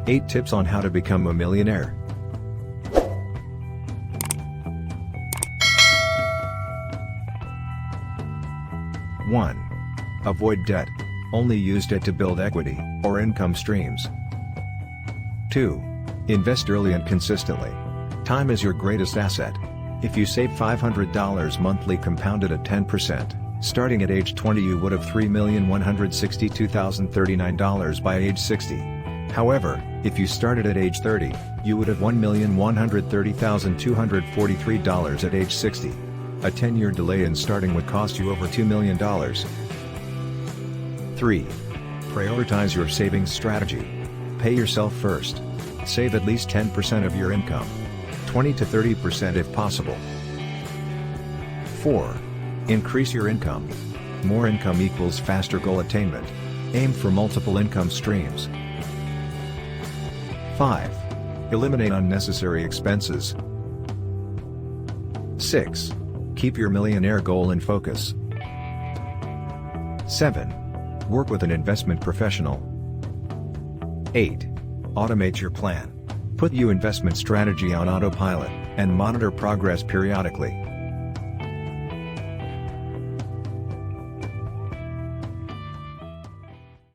8 tips on how to become a millionaire. One. Avoid debt. Only use debt to build equity or income streams. 2. Invest early and consistently. Time is your greatest asset. If you save $500 monthly compounded at 10%, starting at age 20 you would have $3,162,039 by age 60. However, if you started at age 30, you would have $1,130,243 at age 60. A 10-year delay in starting would cost you over $2 million. 3. Prioritize your savings strategy. Pay yourself first. Save at least 10% of your income. 20 to 30% if possible. 4. Increase your income. More income equals faster goal attainment. Aim for multiple income streams. 5. Eliminate unnecessary expenses. 6. Keep your millionaire goal in focus. 7. Work with an investment professional. 8. Automate your plan. Put your investment strategy on autopilot, and monitor progress periodically.